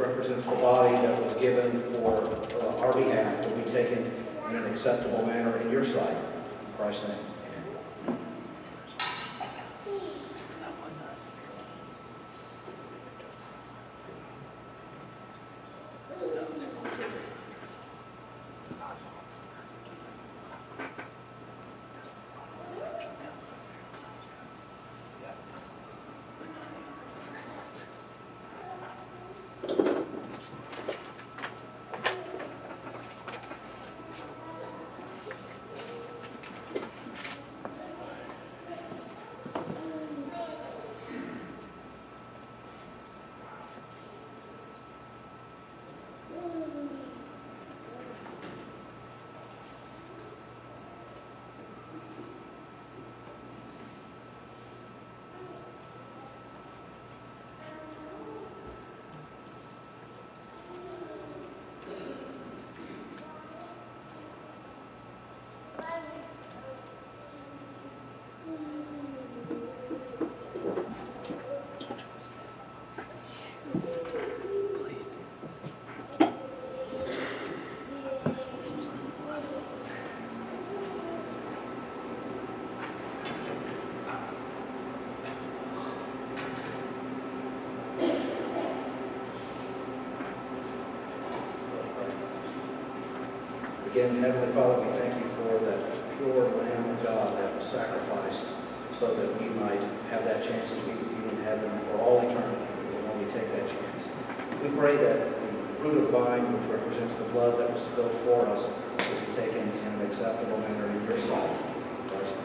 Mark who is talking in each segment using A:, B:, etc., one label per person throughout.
A: represents the body that was given for our behalf, to be taken in an acceptable manner in your sight. In Christ's name. Again, Heavenly Father, we thank you for that pure Lamb of God that was sacrificed so that we might have that chance to be with you in heaven for all eternity, when we take that chance. We pray that the fruit of the vine, which represents the blood that was spilled for us, will be taken in an acceptable manner in your sight. In Christ's name.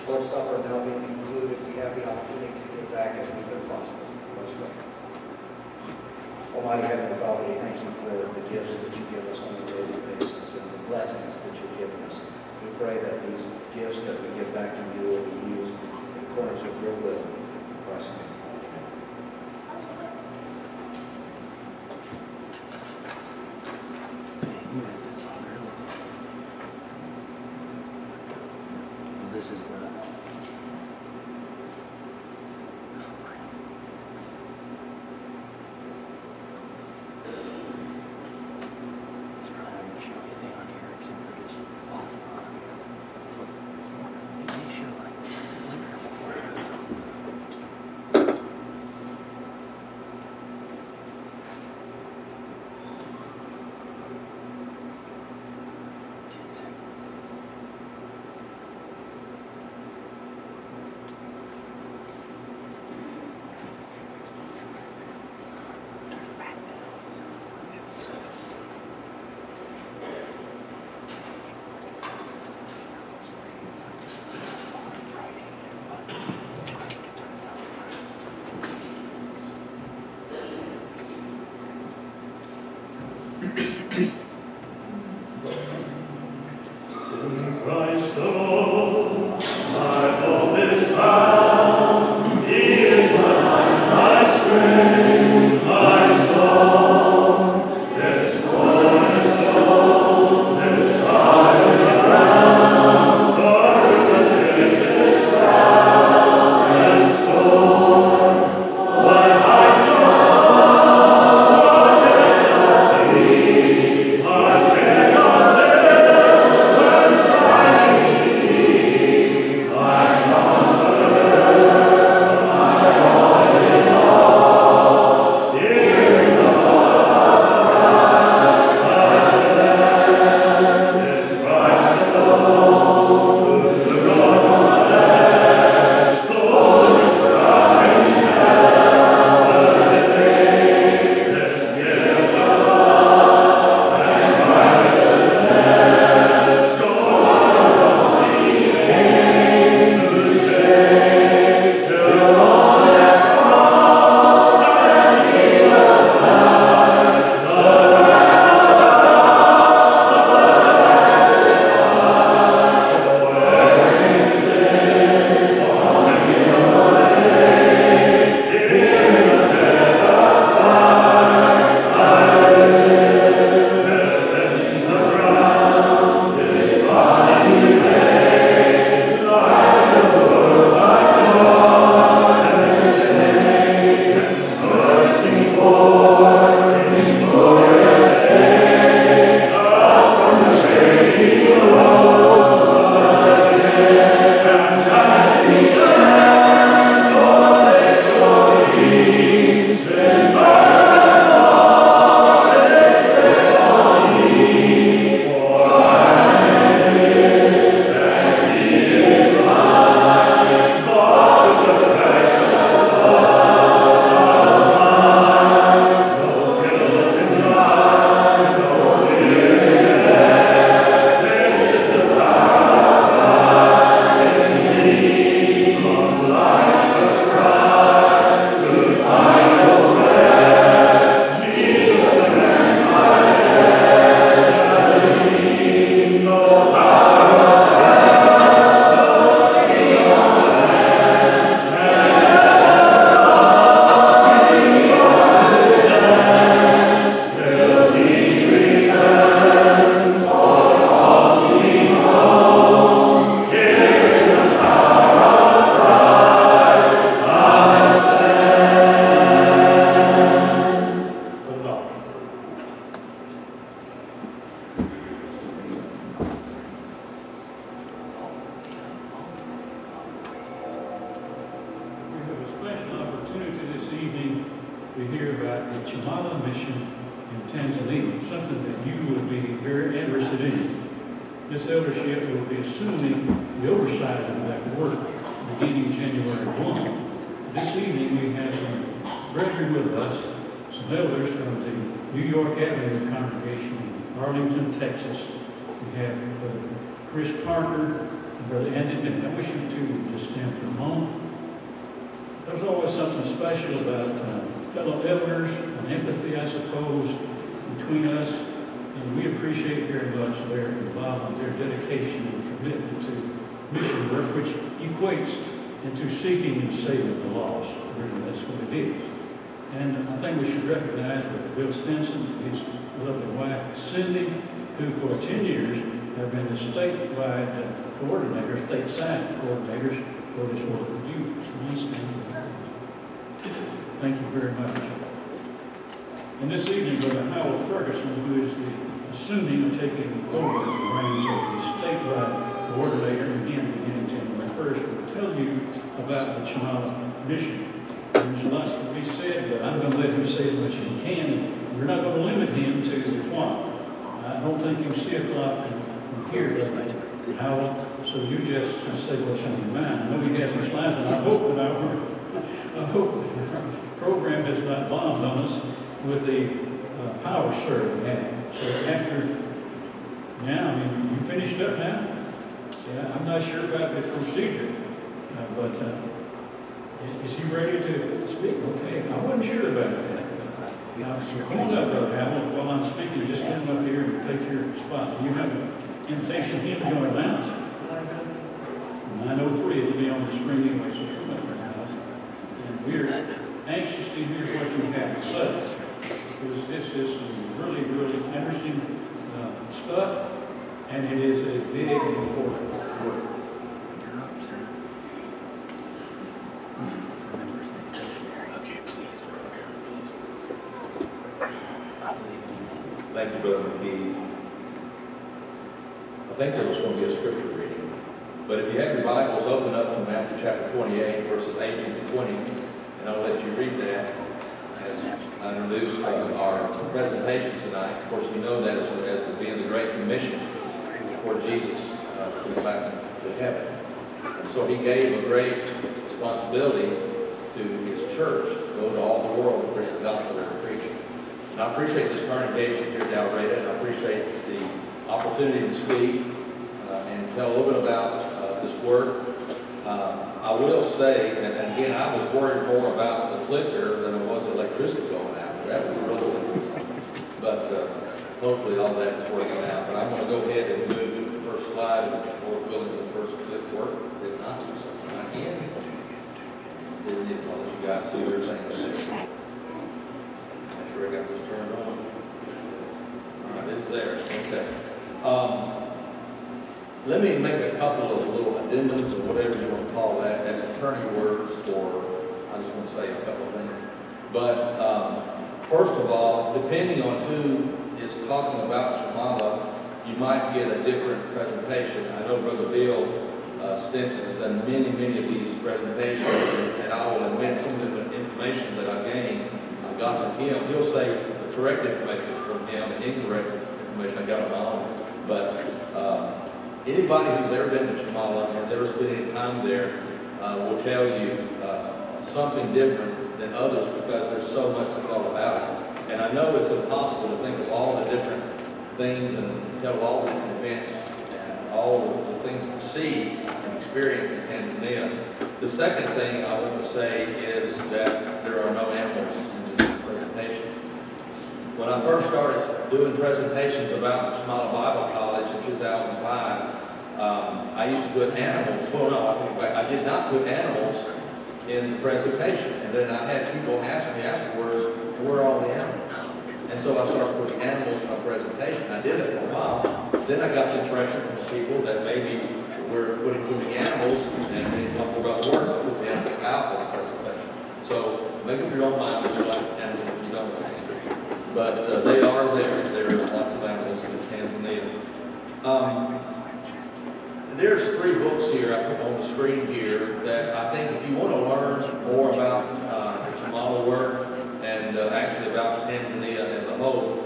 A: Lord's Supper now being concluded, we have the opportunity to give back as we've been prosperous. Almighty Heavenly Father, we thank you for the gifts that you give us on a daily basis and the blessings that you've given us. We pray that these gifts that we give back to you will be used in accordance with your will. In Christ's name.
B: This is the
C: What heights Chamala mission in Tanzania, something that you would be very interested in. This eldership will be assuming the oversight of that work beginning January 1. This evening we have some brethren with us, some elders from the New York Avenue congregation in Arlington, Texas. We have Brother Chris Parker and Brother Andy Bennett. I wish you two would just stand for a moment. There's always something special about fellow elders, an empathy, I suppose, between us. And we appreciate very much their involvement, their dedication and commitment to mission work, which equates into seeking and saving the lost. Really, that's what it is. And I think we should recognize with Bill Stinson and his lovely wife, Cindy, who for 10 years have been the statewide coordinators, stateside coordinators for this work with you. Thank you very much. And this evening, Brother Howell Ferguson, who is assuming and taking over the reins of the statewide coordinator, again beginning January 1st, will tell you about the Chamala mission. There's lots to be said, but I'm going to let him say as much as he can, and we're not going to limit him to the clock. I don't think you can see a clock from here, Brother Howell, so you just say what's on your mind. I know he has some slides, and I hope that our program has not bombed on us with the power surge we had. So after now, I mean, you finished up now? See, I'm not sure about the procedure, but is he ready to speak? Okay, I wasn't sure about that. Now, so come on up, Brother Howell. While I'm speaking, just come up here and take your spot. You have an invitation hymn you're going to announce. 903, it'll be on the screen anyway, so come up here now. And we're anxious to hear what you have to say. Because this is some really, really interesting stuff, and it is a big and important work.
D: Thank you, Brother McKee. I think there was going to be a scripture reading, but if you have your Bibles, open up to Matthew chapter 28, verses 18 to 20, and I'll let you read that as I introduce our presentation tonight. Of course, you know that as being the Great Commission before Jesus went back to heaven. And so he gave a great responsibility to his church to go to all the world and preach the gospel and preach. And I appreciate this congregation here at Dalraida, and I appreciate the opportunity to speak and tell a little bit about this work. I will say, and again, I was worried more about the clicker than I was electricity going out. That was really interesting. But hopefully all that is working out. But I'm going to go ahead and move to the first slide, or really the first clip work. Did not do something I can. Didn't need to let you guys do everything there. Make sure I got this turned on. All right, it's there. Okay. Let me make a couple of little addendums or whatever you want to call that as attorney words for, I just want to say a couple of things. But first of all, depending on who is talking about Chamala, you might get a different presentation. I know Brother Bill Stinson has done many of these presentations, and I will admit some of the information that I got from him. He'll say the correct information is from him, and incorrect information I got on my own. But anybody who's ever been to Chamala and has ever spent any time there will tell you something different than others because there's so much to talk about it. And I know it's impossible to think of all the different things and tell all the different events and all the things to see and experience in Tanzania. The second thing I want to say is that there are no animals in this presentation. When I first started doing presentations about the Chamala Bible College in 2005, I used to put animals, well no, I think back, I did not put animals in the presentation. And then I had people ask me afterwards, where are all the animals? And so I started putting animals in my presentation. I did it for a while. Then I got the impression from people that maybe we're putting too many animals and we need to talk more about words and put the animals out in the presentation. So make up your own mind if you like animals, if you don't like them. But they are there. There are lots of animals in Tanzania. There's 3 books here I put on the screen here that I think if you want to learn more about the Chamala work and actually about Tanzania whole.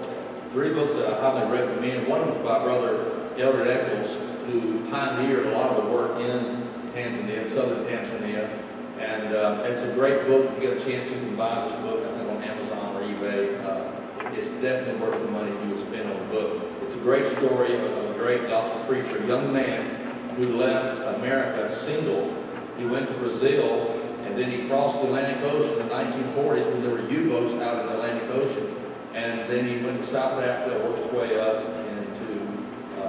D: 3 books that I highly recommend. One of them is by Brother Elder Eccles, who pioneered a lot of the work in Tanzania, southern Tanzania. And it's a great book. If you get a chance, you can buy this book, I think on Amazon or eBay. It's definitely worth the money you would spend on the book. It's a great story of a great gospel preacher, a young man who left America single. He went to Brazil, and then he crossed the Atlantic Ocean in the 1940s when there were U-boats out in the Atlantic Ocean. And then he went to South Africa, worked his way up into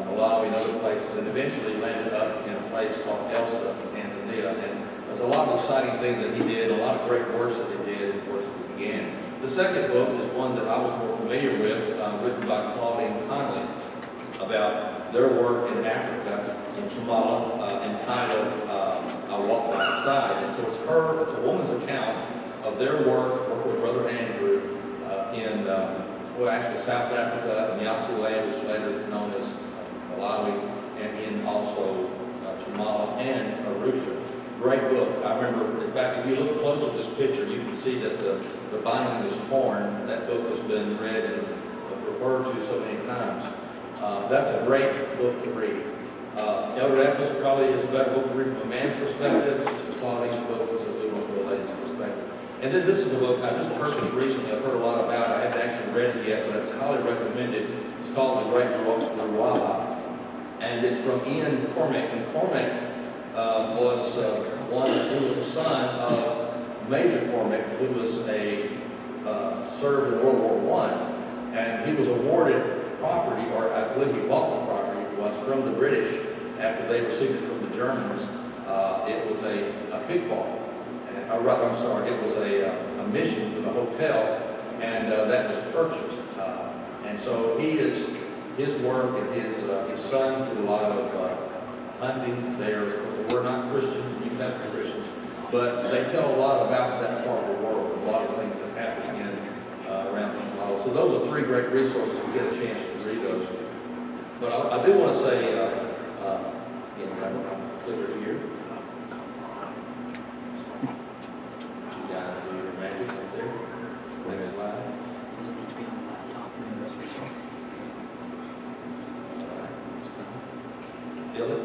D: Malawi and other places, and eventually landed up in a place called Elsa, Tanzania. And there's a lot of exciting things that he did, a lot of great works that he did, and of course he began. The second book is one that I was more familiar with, written by Claudine Connolly, about their work in Africa, in Chumala, entitled I Walk by His Side. And so it's a woman's account of their work with Brother Andrew in, actually South Africa, Nyasaland, which later known as Malawi, and in also Chumala and Arusha. Great book. I remember, in fact, if you look close at this picture, you can see that the binding is torn. That book has been read and referred to so many times. That's a great book to read. Elder Eccles probably is a better book to read from a man's perspective. Sister Claudine's book is a good one from a lady's perspective. And then this is a book I just purchased recently. I've heard a lot about it. I haven't actually read it yet, but it's highly recommended. It's called The Great Ruwaha, and it's from Ian Cormac. And Cormac was one who was a son of Major Cormac, who was served in World War I, and he was awarded property, or I believe he bought the property, was from the British after they received it from the Germans. It was a pig farm. Or rather, I'm sorry, it was a mission with a hotel, and that was purchased. And so his work and his sons did a lot of hunting there. They were not Christians, New Testament Christians, but they tell a lot about that part of the world, a lot of things that happen around this model. So those are 3 great resources. We get a chance to read those. But I do want to say, again, I don't have a clicker here. Next slide.
B: Does it need to be on the laptop?
D: Feel it?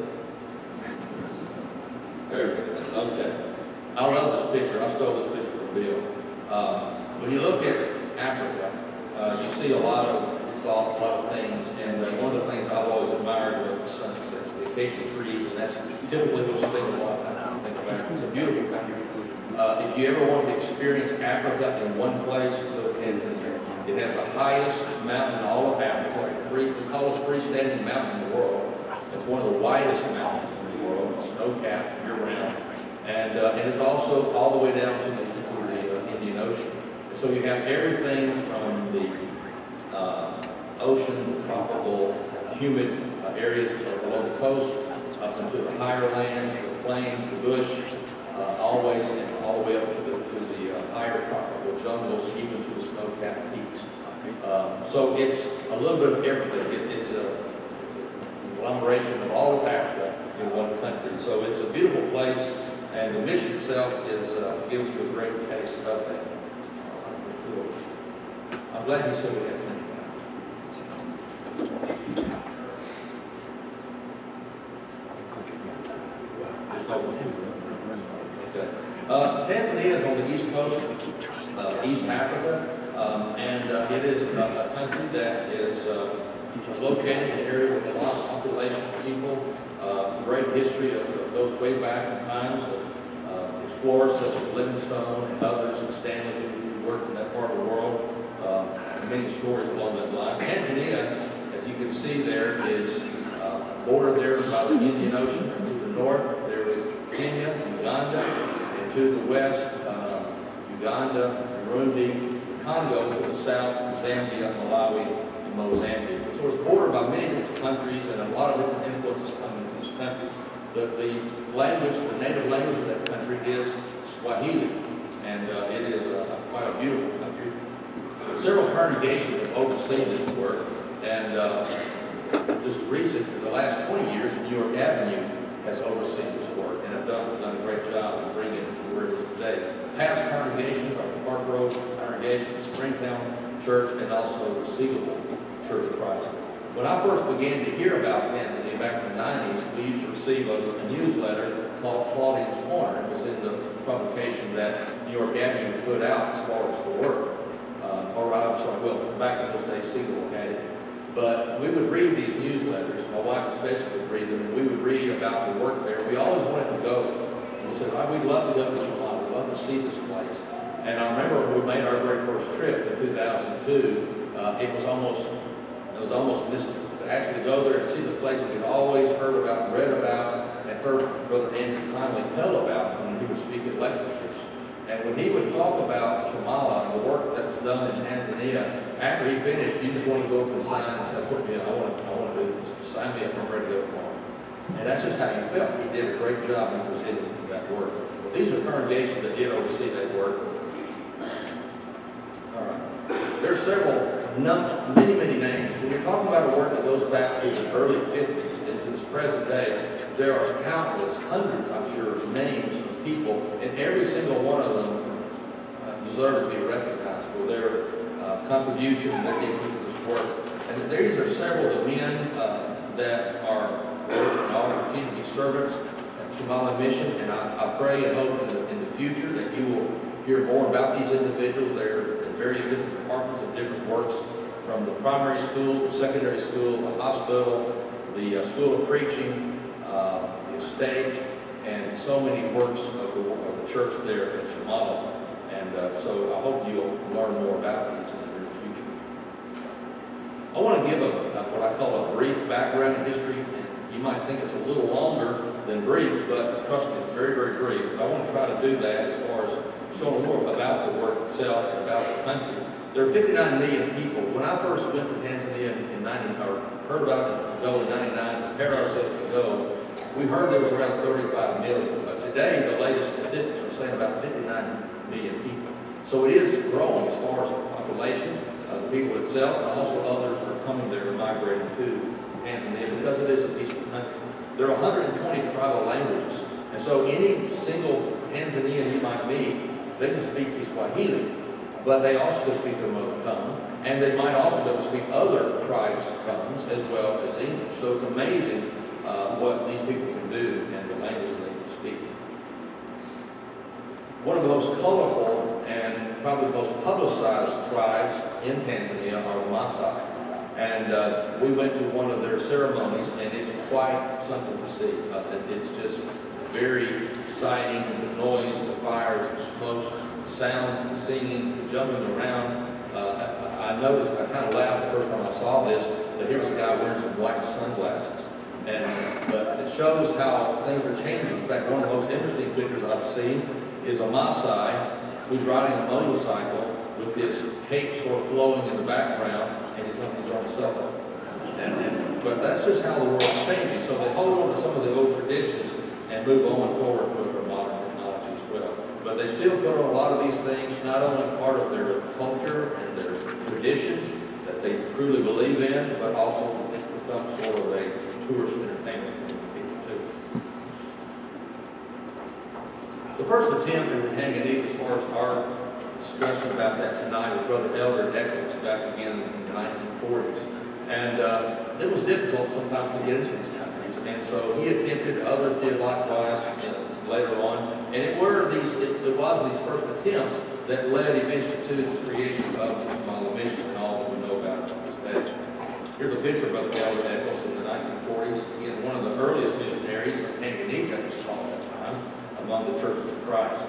D: Very good. Okay. I love this picture. I stole this picture from Bill. When you look at Africa, you see a lot of things, and one of the things I've always admired was the sunsets, the acacia trees, and that's typically what you think of a lot of times when you think of Africa. It's a beautiful country. If you ever want to experience Africa in one place, go to Tanzania. It has the highest mountain in all of Africa, the tallest freestanding mountain in the world. It's one of the widest mountains in the world, snow-capped year-round. And it's also all the way down to the Indian Ocean. And so you have everything from the ocean, tropical, humid areas along the coast, up into the higher lands, the plains, the bush, all the way up to the higher tropical jungles, even to the snow-capped peaks. So it's a little bit of everything. It's a conglomeration of all of Africa in one country. So it's a beautiful place, and the mission itself gives you a great taste of that. I'm glad you said we have plenty of time. Tanzania is on the east coast of East Africa, and it is a country that is located in an area with a lot of population of people, great history that goes way back in times of explorers such as Livingstone and others, and Stanley, who worked in that part of the world. Many stories along that line. Tanzania, as you can see there, is bordered there by the Indian Ocean. To the north, there is Kenya, Uganda, and to the west, Uganda, Burundi, Congo, to the south, Zambia, Malawi, and Mozambique. So it's bordered by many different countries, and a lot of different influences come into this country. The language, the native language of that country is Swahili, and it is quite a beautiful country. Several congregations have overseen this work, and just recent, for the last 20 years, New York Avenue has overseen this work and have done a great job of bringing it to where it is today. Past congregations, like the Park Road congregation, Springtown Church and also the Seagull Church of Christ. When I first began to hear about Tanzania back in the 90s, we used to receive a newsletter called Claudian's Corner. It was in the publication that New York Avenue put out as far as the work. Back in those days, Seagull had it. But we would read these newsletters. My wife especially would read them, and we would read about the work there. We always wanted to go. And we said, we'd love to go to Somalia. We'd love to see this place. And I remember when we made our very first trip in 2002, it was almost mystical to actually go there and see the place that we'd always heard about, read about, and heard Brother Andrew kindly tell about when he would speak at lectureships. And when he would talk about Somalia and the work that was done in Tanzania, after he finished, you just want to go up and sign and say, put me in, I want to do this. Sign me up, I'm ready to go tomorrow. And that's just how he felt. He did a great job in presenting that work. Well, these are congregations that did oversee that work. All right. There's many names. When you're talking about a work that goes back to the early 50s into this present day, there are countless, hundreds, I'm sure, names of people, and every single one of them deserves to be recognized for their contribution that they put to this work. And these are several of the men that are working and all continue to be servants at Somali Mission, and I pray and hope in the future that you will hear more about these individuals. They're in various different departments of different works, from the primary school, the secondary school, the hospital, the school of preaching, the estate, and so many works of the church there in Somalia. And so I hope you'll learn more about these in the near future. I want to give what I call a brief background history. And you might think it's a little longer than brief, but trust me, it's very, very brief. But I want to try to do that as far as showing more about the work itself and about the country. There are 59 million people. When I first went to Tanzania in 90, or heard about it to go in 99, prepared ourselves to go, we heard there was around 35 million. But today, the latest statistics are saying about 59 million people. So it is growing as far as the population, the people itself, and also others that are coming there and migrating to Tanzania because it is a peaceful country. There are 120 tribal languages, and so any single Tanzanian you might meet, they can speak Kiswahili, but they also can speak their mother tongue, and they might also be able to speak other tribes' tongues as well as English. So it's amazing what these people can do and the language they can speak. One of the most colorful and probably the most publicized tribes in Tanzania are the Maasai. And we went to one of their ceremonies, and it's quite something to see. It's just very exciting, the noise, the fires, the smokes, the sounds, the singings, the jumping around. I noticed, I kind of laughed the first time I saw this, that here was a guy wearing some white sunglasses. But it shows how things are changing. In fact, one of the most interesting pictures I've seen is a Maasai who's riding a motorcycle with this cape sort of flowing in the background, and he's on a cell phone. But that's just how the world's changing. So they hold on to some of the old traditions and move on forward with their modern technology as well. But they still put on a lot of these things, not only part of their culture and their traditions that they truly believe in, but also it's become sort of a tourist entertainment for people too. The first attempt in Tanganyika, as far as our discussion about that tonight, was Brother Elder Eccles back again in the 1940s. And it was difficult sometimes to get into these countries. And so he attempted, others did likewise later on. And it was these first attempts that led eventually to the creation of the Somali Mission and all that we know about it today. Here's a picture of Brother Elder Eccles in the 1940s. Again, one of the earliest missionaries of Tanganyika, it was called at that time, among the churches of Christ.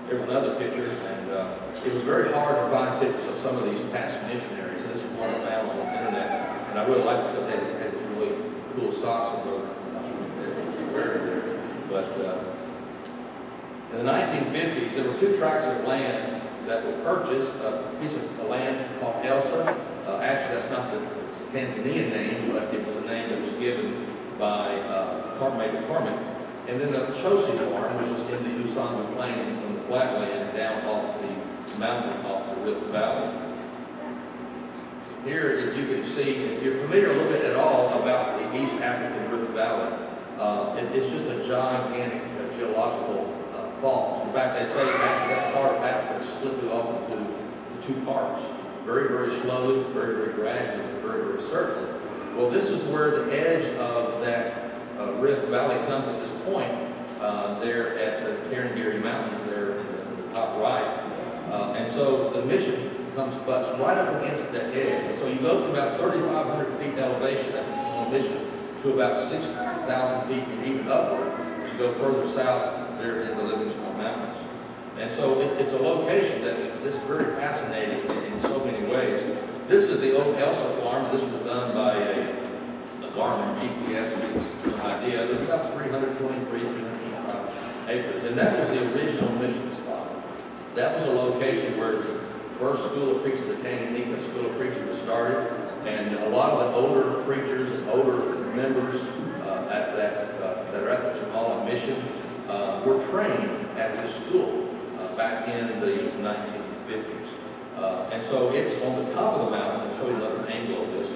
D: There's another picture, and it was very hard to find pictures of some of these past missionaries. And this is one I found on the internet, and I really like it because they had these really cool socks on them. They were wearing there. But in the 1950s, there were 2 tracts of land that were purchased. A piece of land called Elsa. Actually, that's not the Tanzanian name, but it was a name that was given by Major Carmen. And then the Chosi farm, which is in the Usangu Plains, on the flatland down off the mountain off the Rift Valley. Here, as you can see, if you're familiar a little bit at all about the East African Rift Valley, it's just a gigantic geological fault. In fact, they say actually that part of Africa split off into two parts, very, very slowly, very, very gradually, and very, very certainly. Well, this is where the edge of that Rift Valley comes at this point, there at the Tarangire Mountains there in the top right. And so the mission butts right up against that edge. And so you go from about 3,500 feet elevation at this mission to about 6,000 feet and even upward to go further south there in the Livingstone Mountains. And so it's a location that's very fascinating in so many ways. This is the old Elsa farm. This was done by a Garmin GPS to give us an idea. There's about 323, 325 acres. And that was the original mission spot. That was a location where the first school of preaching, the Tanganyika School of Preaching, was started. And a lot of the older preachers and older members that are at the Jamala mission were trained at this school back in the 1950s. And so it's on the top of the mountain. I'll show you another angle of this.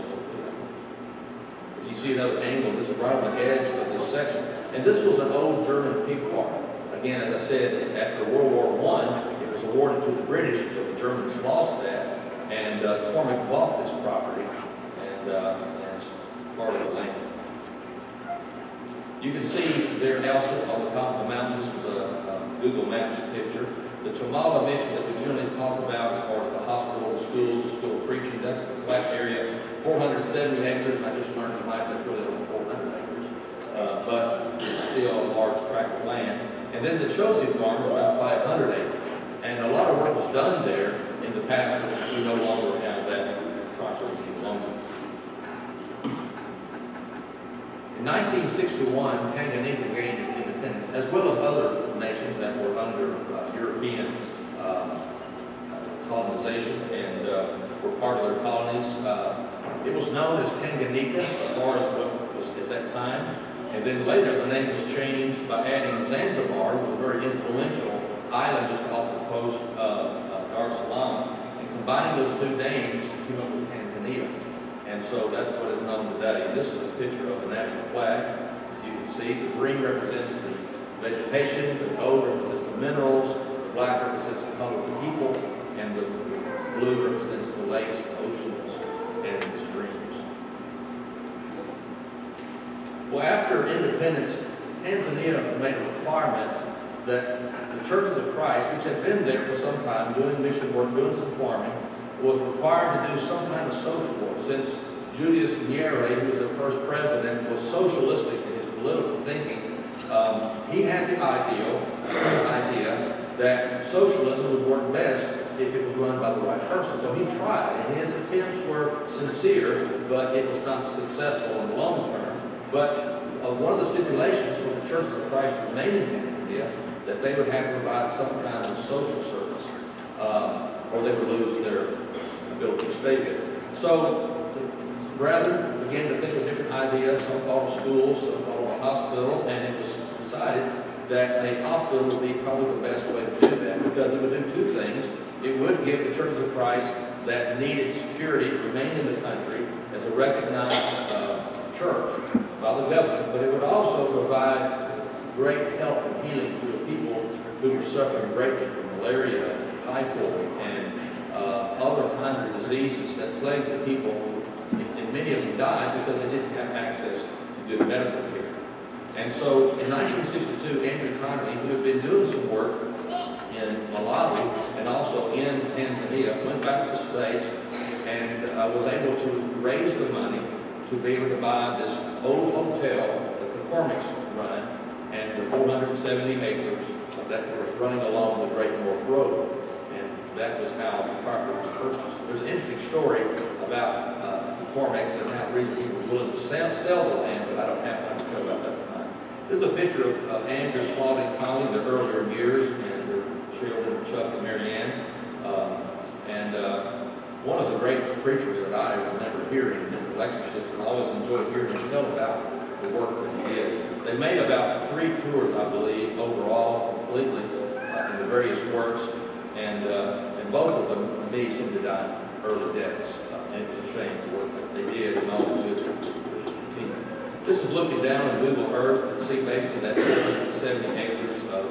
D: As you see another angle, this is right on the edge of this section. And this was an old German pig farm. Again, as I said, after World War I, it was awarded to the British, so the Germans lost that. And Cormac bought this property and as part of the land. You can see there Elsa on the top of the mountain. This was a Google Maps picture. The Jamala mission that we generally talk about as far as the hospital, the schools, the school of preaching, that's the flat area, 470 acres, and I just learned tonight that's really only 400 acres. But it's still a large tract of land. And then the Chelsea farm is about 500 acres. And a lot of work was done there in the past, but we no longer have that property any longer. In 1961, Tanganyika gained its independence, as well as other nations that were under European colonization and were part of their colonies. It was known as Tanganyika as far as what was at that time. And then later, the name was changed by adding Zanzibar, which was a very influential island just off the coast of Dar es Salaam. And combining those two names came up with Tanzania. And so that's what is known today. And this is a picture of the national flag. As you can see, the green represents the vegetation, the gold represents the minerals, the black represents the color of the people, and the blue represents the lakes, the oceans, and the streams. Well, after independence, Tanzania made a requirement that the churches of Christ, which had been there for some time, doing mission work, doing some farming, was required to do some kind of social work. Since Julius Nyerere, who was the first president, was socialistic in his political thinking, he had the idea that socialism would work best if it was run by the right person. So he tried, and his attempts were sincere, but it was not successful in the long term. But one of the stipulations for the churches of Christ to remain in Tanzania, that they would have to provide some kind of social service, or they would lose their ability to stay there. So rather began to think of different ideas, some called schools, some called a hospital, and it was decided that a hospital would be probably the best way to do that, because it would do two things. It would give the churches of Christ that needed security to remain in the country as a recognized church by the government, but it would also provide great help and healing to the people who were suffering greatly from malaria and typhoid and other kinds of diseases that plagued the people, and many of them died because they didn't have access to good medical care. And so in 1962, Andrew Connolly, who had been doing some work in Malawi and also in Tanzania, went back to the States and was able to raise the money to be able to buy this old hotel that the Cormac's run and the 470 acres that was running along the Great North Road. And that was how the property was purchased. There's an interesting story about the Cormac's and how the reason he was willing to sell the land, but I don't have time to tell about that tonight. This is a picture of Andrew, Claude, and Connie in their earlier years, and their children, Chuck and Mary Ann. One of the great preachers that I remember hearing in different lectureships, and I always enjoyed hearing him tell about the work that he did. They made about 3 tours, I believe, overall, completely, in the various works, and both of them, to me, seemed to die early deaths. And it was a shame the work that they did and all the good team. This is looking down on Google Earth and see basically that 470 acres of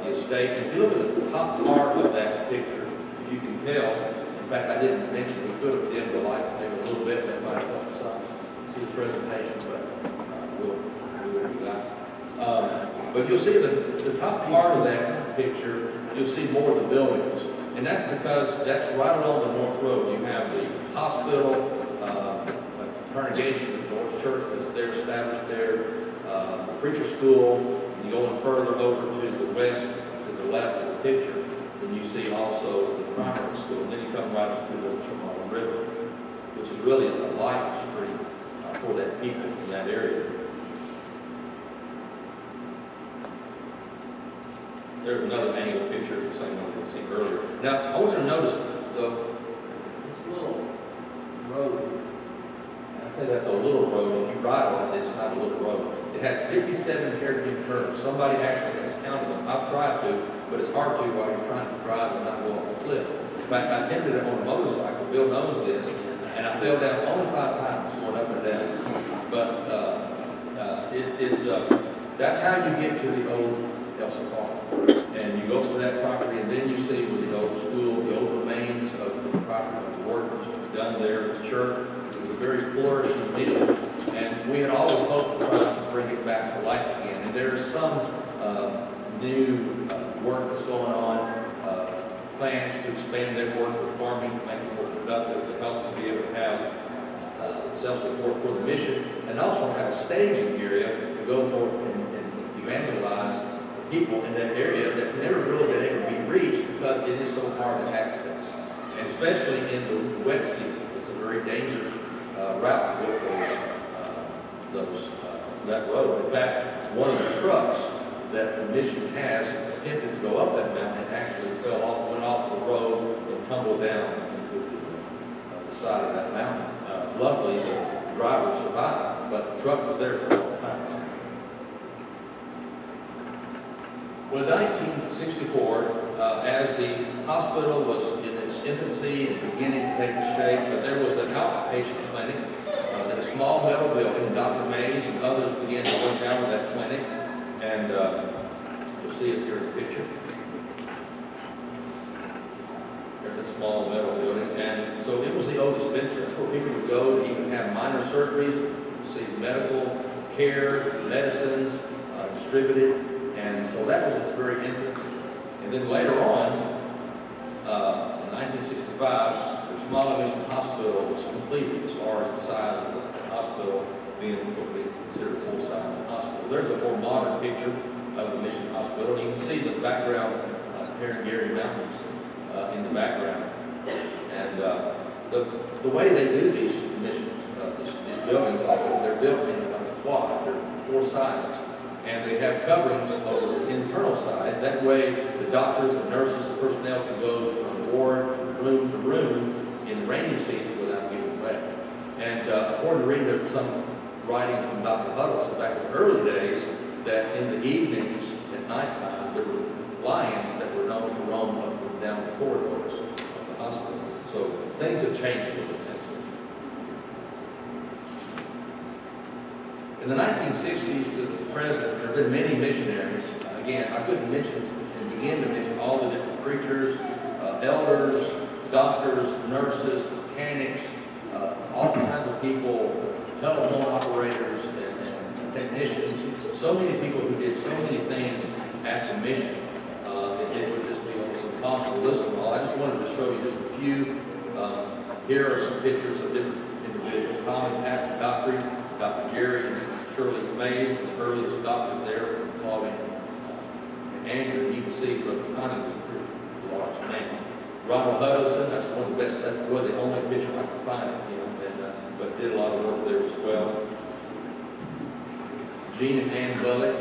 D: the estate. And if you look at the top part of that picture, if you can tell, in fact, I didn't mention we could have dimmed the lights maybe a little bit, that might have helped us out. See the presentation, but we'll do what we got. But you'll see the top part of that picture, you'll see more of the buildings. And that's because that's right along the North Road. You have the hospital, congregation, the North Church that's there, established there, preacher school. You go further over to the west, to the left of the picture, then you see also the primary school. And then you come right up to the Chamala River, which is really a life stream for that people in that area. There's another angle picture, the same one we seen earlier. Now, I want you to notice this little road. I say that's a little road. If you ride on it, it's not a little road. It has 57 hairpin curves. Somebody actually has counted them. I've tried to, but it's hard to while you're trying to drive and not go off a cliff. In fact, I attempted it on a motorcycle. Bill knows this, and I fell down only 5 times going up and down. But that's how you get to the old Elsa Farm. And you go to that property, and then you see the old school, the old remains of the property, of the work that was done there, the church. It was a very flourishing mission, and we had always hoped to try to bring it back to life again. And there's some new work that's going on, plans to expand that work with farming, to make it more productive, to help them be able to have self-support for the mission, and also have a staging area to go forth and evangelize people in that area that never really been able to be reached because it is so hard to access. And especially in the wet season, it's a very dangerous route to go that road. In fact, one of the trucks that the mission has attempted to go up that mountain and actually went off the road and tumbled down into the side of that mountain. Luckily, the driver survived, but the truck was there for a long time. Well, in 1964, as the hospital was in its infancy and beginning to take shape, there was an outpatient clinic in a small metal building, and Dr. Mays and others began to work out with that clinic. And you'll see it here in the picture. There's a small metal building. And so it was the old dispensary. That's where people would go to even have minor surgeries, see medical care, medicines distributed. And so that was its very infancy. And then later on, in 1965, the Chamala Mission Hospital was completed as far as the size of the hospital being what we consider full-size hospital. There's a more modern picture of the mission hospital. You can see the background, Gary Mountains in the background. And the way they do these missions, these buildings, they're built in like a quad. They're 4 sides. And they have coverings over the internal side. That way, the doctors and nurses and personnel can go from ward room to room in the rainy season without getting wet. And according to reading some writings from Dr. Huddleston back in the early days, that in the evenings, at nighttime, there were lions that were known to roam up and down the corridors of the hospital. So things have changed a little bit since then. In the 1960s to the present, there have been many missionaries. Again, I couldn't begin to mention all the different preachers, elders, doctors, nurses, mechanics, all kinds of people, telephone operators and technicians. So many people who did so many things at the mission. It would just be almost impossible to list them all. I just wanted to show you just a few. Here are some pictures of different individuals. Colin, Patsy, Dr. Jerry and Shirley Mays, the earliest doctors there, Claudia and Andrew. You can see Brother Connie was a pretty large name. Ronald Huddleston, that's one of the best, that's really the only picture I could find of him, but did a lot of work there as well. Gene and Ann Bullock,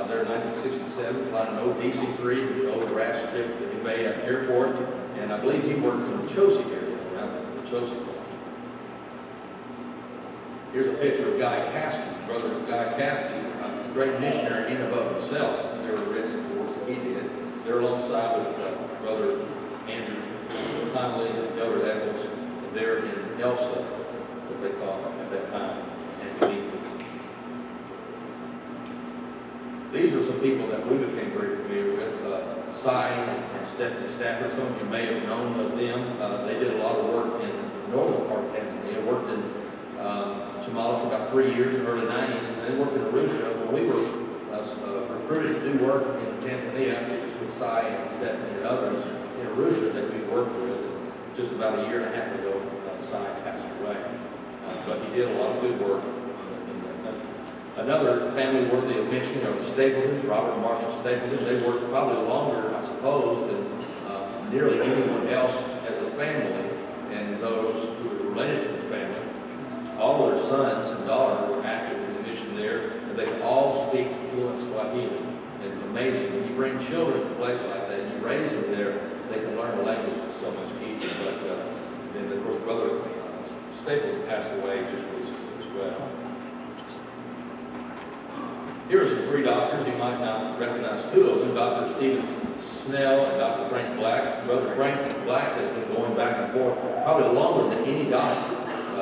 D: there in 1967, flying an old DC-3, the old grass strip at the Bay Airport, and I believe he worked in the Chelsea area, around the Chelsea. Here's a picture of Guy Caskey, Brother Guy Caskey, a great missionary in and of himself. Never read some course he did. They're alongside with Brother Andrew Connolly and Elder Eccles, and they're in Elsa, what they call it at that time, and these are some people that we became very familiar with. Cy and Stephanie Stafford, some of you may have known of them. They did a lot of work in the northern part of Tanzania, worked in Chamala for about 3 years in the early 90s, and then worked in Arusha. When we were recruited to do work in Tanzania, it was with Cy and Stephanie and others in Arusha that we worked with. Just about a year and a half ago, Cy passed away. But he did a lot of good work in that country. Another family worthy of mentioning are the Stapletons, Robert and Marcia Stapleton. They worked probably longer, I suppose, than nearly anyone else as a family, and those who were related to the family. All of their sons and daughters were active in the mission there, and they all speak fluent Swahili. And it's amazing. When you bring children to a place like that and you raise them there, they can learn the language so much easier. But then, of course, Brother Stapleton passed away just recently as well. Here are some 3 doctors. You might not recognize 2 of them, Dr. Stephen Snell and Dr. Frank Black. Brother Frank Black has been going back and forth probably longer than any doctor.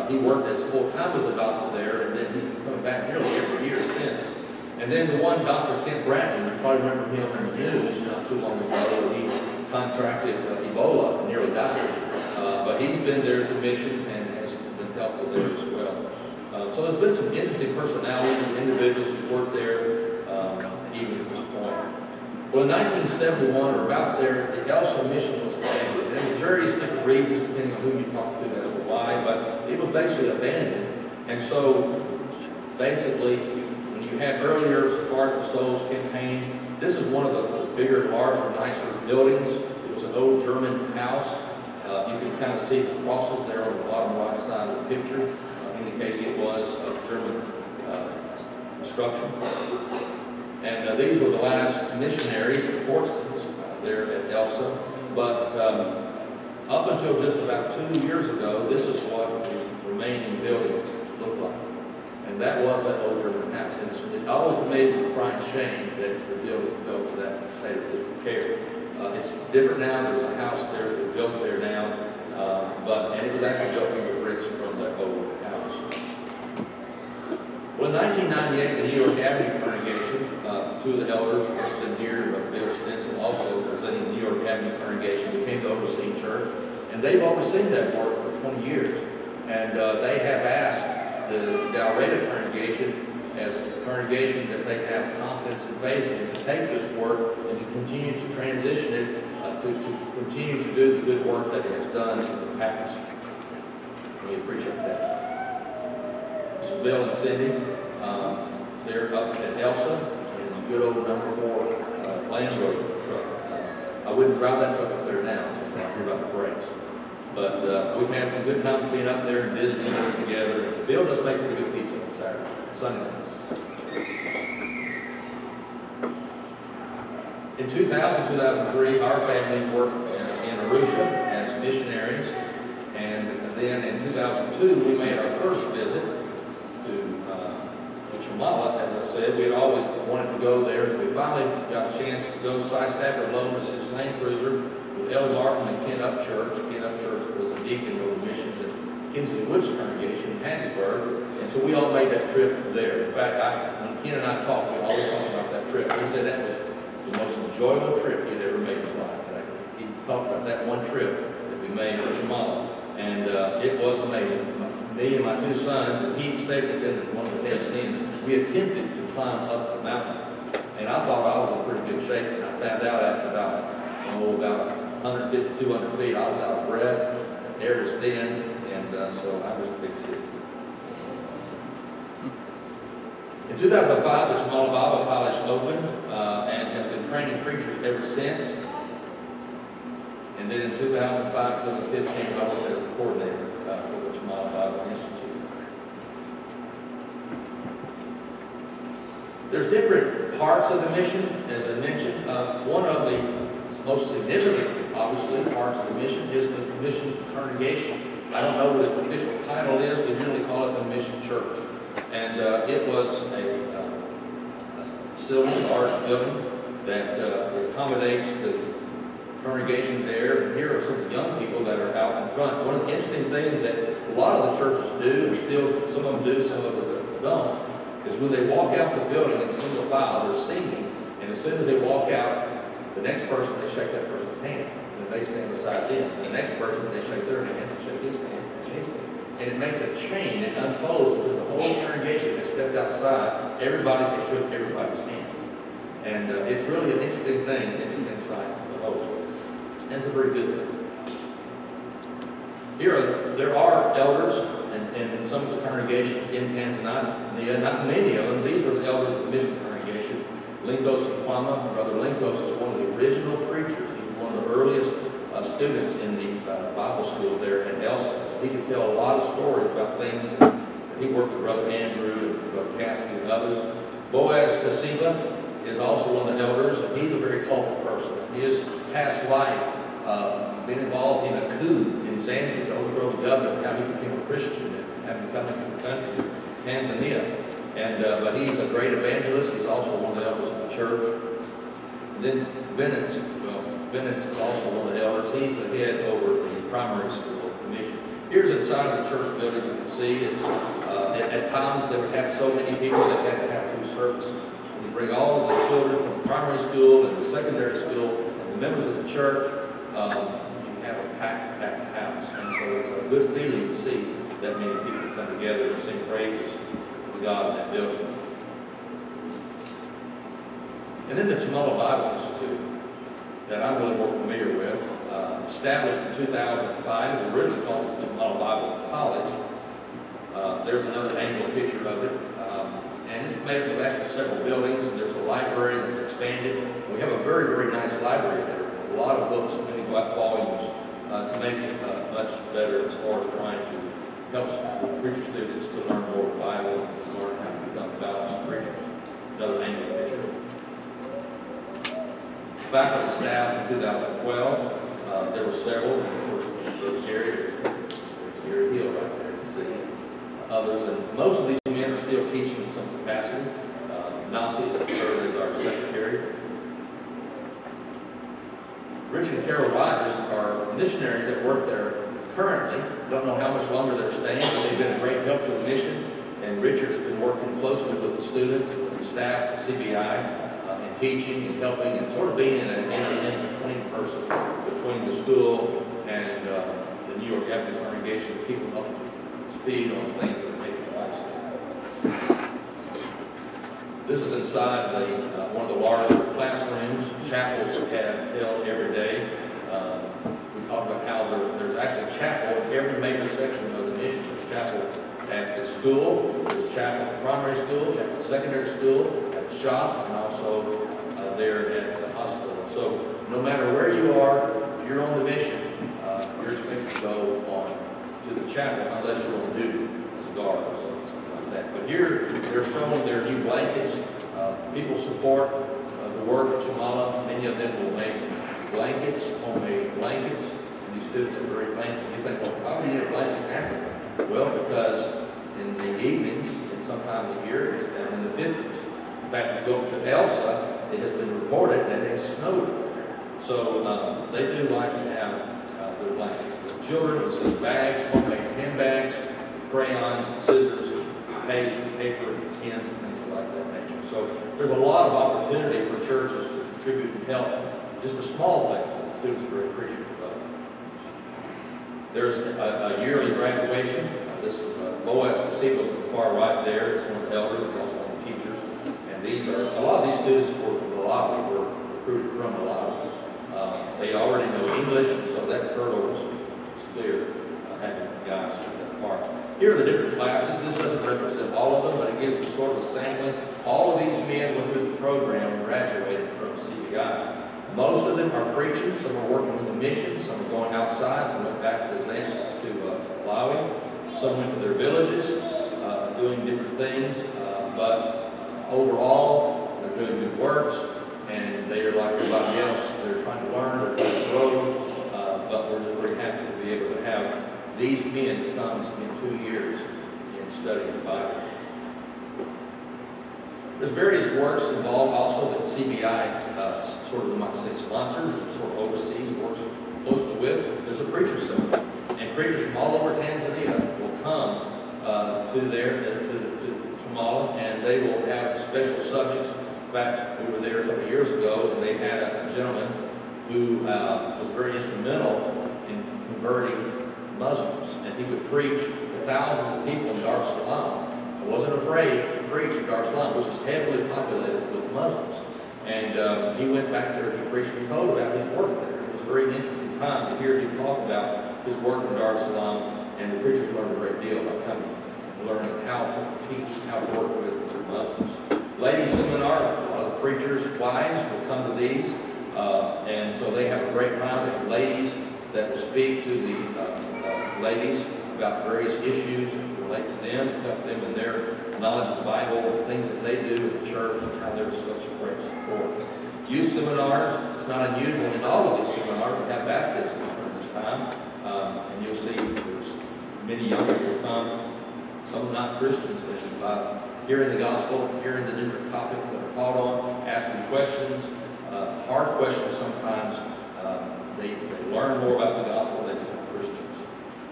D: He worked as full-time as a doctor there, and then he's been coming back nearly every year since. And then the one, Dr. Kent Bradley, you probably remember him in the news not too long ago. He contracted Ebola and nearly died. But he's been there at the mission and has been helpful there as well. So there's been some interesting personalities and individuals who worked there even at this point. Well, in 1971 or about there, the Elsa mission was abandoned. And there's various different reasons depending on who you talk to as to why, but it was basically abandoned. And so basically, when you had earlier Safari for Souls campaigns, this is one of the bigger, larger, nicer buildings. It was an old German house. You can kind of see the crosses there on the bottom right side of the picture, indicating it was of German construction. And these were the last missionaries and forces there at Elsa. But up until just about 2 years ago, this is what the remaining building looked like. And that was that old German house. And it always made me cry and shame that the building fell to that state of disrepair. It's different now. There's a house there that's built there now. And it was actually built from the bricks from that old house. Well, in 1998, the New York Avenue congregation, 2 of the elders represented here, Bill Stinson, also representing the New York Avenue congregation, became the overseeing church. And they've overseen that work for 20 years. And they have asked the Dalraida congregation, as a congregation that they have confidence and faith in, to take this work and to continue to transition it, to continue to do the good work that it has done in the past. We appreciate that. This is Bill and Cindy. They're up at Elsa in the good old number 4 Land Rover truck. I wouldn't drive that truck up there now. I hear about the brakes. But we've had some good times being up there and visiting together. Bill does make pretty good pizza on Saturday, Sunday nights. In 2000, 2003, our family worked in Arusha as missionaries. And then in 2002, we made our first visit to Chamala. As I said, we had always wanted to go there. So we finally got a chance to go. Cy Stafford loaned us his Land Cruiser with Ellie Martin and Ken Upchurch. Ken Upchurch was a deacon of the missions at Kinsley Woods congregation in Hattiesburg. And so we all made that trip there. In fact, when Ken and I talked, we always talked about that trip. He said that was the most enjoyable trip he'd ever made in his life. He talked about that one trip that we made for Chamala. And it was amazing. Me and my 2 sons, and Pete Stapleton, one of the Tanzanians, we attempted to climb up the mountain. And I thought I was in pretty good shape, and I found out after about 150, 200 feet, I was out of breath, the air was thin, and so I was a big sissy. In 2005, the Chamala Bible College opened and has been training preachers ever since. And then in 2005, 2015, I worked as the coordinator for the Chamala Bible Institute. There's different parts of the mission, as I mentioned. One of the most significant, obviously, parts of the mission is the mission congregation. I don't know what its official title is. We generally call it the mission church. And it was a facility, a large building that accommodates the congregation there. And here are some of the young people that are out in front. One of the interesting things that a lot of the churches do, and still some of them do, some of them don't, is when they walk out the building in single file, they're singing, and as soon as they walk out, the next person, they shake that person's hand. And they stand beside them. The next person, they shake their hands and shake his hand and his hand. And it makes a chain that unfolds until the whole congregation has stepped outside. Everybody has shook everybody's hands. And it's really an interesting thing, interesting insight of the whole. And it's a very good thing. There are elders in some of the congregations in Tanzania, not many of them. These are the elders of the mission congregation. Linkos and Kwama. Brother Linkos is one of the original preachers. He was one of the earliest students in the Bible school there in Elsa. So he could tell a lot of stories about things. And he worked with Brother Andrew and Brother Cassidy and others. Boaz Kasiba is also one of the elders, and he's a very colorful person. His past life, been involved in a coup in Zambia to overthrow the government, and how he became a Christian and having come into the country, Tanzania. And but he's a great evangelist. He's also one of the elders of the church. And then Venance is also one of the elders. He's the head over the primary school mission. Here's inside of the church building. You can see it's at times they would have so many people that had to have 2 services. And they bring all of the children from the primary school and the secondary school and the members of the church. You have a packed house, and so it's a good feeling to see that many people come together and sing praises to God in that building. And then the Chamala Bible Institute that I'm really more familiar with, established in 2005. It was originally called the Chamala Bible College. There's another annual picture of it. And it's made up of actually several buildings, and there's a library that's expanded. We have a very, very nice library there. A lot of books, many volumes, to make it much better as far as trying to help preacher students to learn more of the Bible and learn how to become balanced preachers. Another annual picture. Faculty staff in 2012, there were several. Of course, there's Gary Hill right there, you can see others. And most of these men are still teaching in some capacity. Nasi is our secretary. Richard and Carol Rogers are missionaries that work there currently. Don't know how much longer they're staying, but they've been a great help to the mission. And Richard has been working closely with the students, with the staff, CBI, in teaching and helping, and sort of being an in-between person between the school and the New York Avenue congregation, keeping up to speed on things that are taking place. This is inside one of the larger classrooms. Chapels have held every day. We talked about how there's actually a chapel in every major section of the mission. There's chapel at the school, there's chapel at the primary school, chapel at the secondary school, at the shop, and also there at the hospital. So no matter where you are, if you're on the mission, you're expected to go on to the chapel unless you're on duty as a guard or something like that. But here they're showing their new blankets. People support the work at Chamala. Many of them will make blankets, homemade blankets, and these students are very thankful. You think, well, why do you need a blanket in Africa? Well, because in the evenings, and sometimes a year, it's down in the 50s. In fact, if you go to Elsa, it has been reported that it has snowed there. So they do like to have their blankets. The children will see bags, homemade handbags, crayons, scissors, paper, pens, and things like that nature. So there's a lot of opportunity for churches to contribute and help. Just the small things that the students are very appreciative of. There's a yearly graduation. This is Boaz Kasiba on the far right there. It's one of the elders. It's also one of the teachers. And these are, a lot of these students were from Malawi, were recruited from Malawi. They already know English, so that hurdle is clear, having guys from that part. Here are the different classes. This doesn't represent all of them, but it gives you sort of a sampling. All of these men went through the program and graduated from CBI. Most of them are preaching. Some are working with the mission. Some are going outside. Some went back to Malawi. Some went to their villages, doing different things. But overall, they're doing good works, and they are like everybody else. They're trying to learn. They're trying to grow. But we're just very happy to be able to have these men come and spend 2 years in studying the Bible. There's various works involved also that CBI sort of, you might say, sponsors and sort of oversees and works closely with. There's a preacher center, and preachers from all over Tanzania will come to Guatemala, and they will have special subjects. In fact, we were there a couple of years ago, and they had a gentleman who was very instrumental in converting Muslims, and he would preach to thousands of people in Dar es Salaam. I wasn't afraid to preach in Dar es Salaam, which is heavily populated with Muslims. And he went back there, he preached, and told about his work there. It was a very interesting time to hear him talk about his work in Dar es Salaam, and the preachers learned a great deal about coming, learning how to teach, how to work with Muslims. Ladies' seminar, a lot of the preachers' wives will come to these, and so they have a great time. They have ladies that will speak to the ladies about various issues that relate to them, help them in their knowledge of the Bible, the things that they do in the church, and how they're such great support. Youth seminars, it's not unusual in all of these seminars we have baptisms during this time, and you'll see there's many young people come, some not Christians, but hearing the gospel, hearing the different topics that are taught on, asking questions, hard questions sometimes. They learn more about the gospel than they become Christians.